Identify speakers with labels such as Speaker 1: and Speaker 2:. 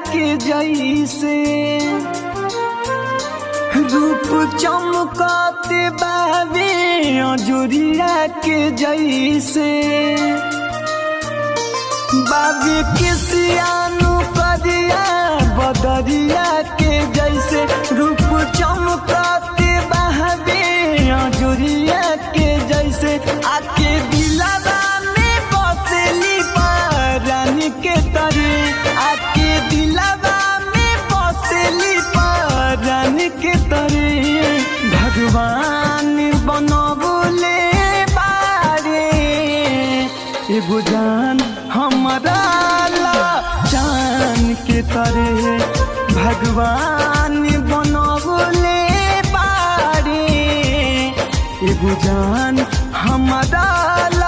Speaker 1: के जैसे रूप चमकते बाबे अजोरिया के जैसे बाबे के सियानु करिया बदरिया के जैसे रूप चमकते बाबे अजोरिया के जैसे आके दिलवा में बसली रानी के तरे आके दिलवा में बसली रानी के तरे भगवान बनबले बारे एगो जान हमारा ला जान के तरे भगवान बनबले बारे एगो जान हमारा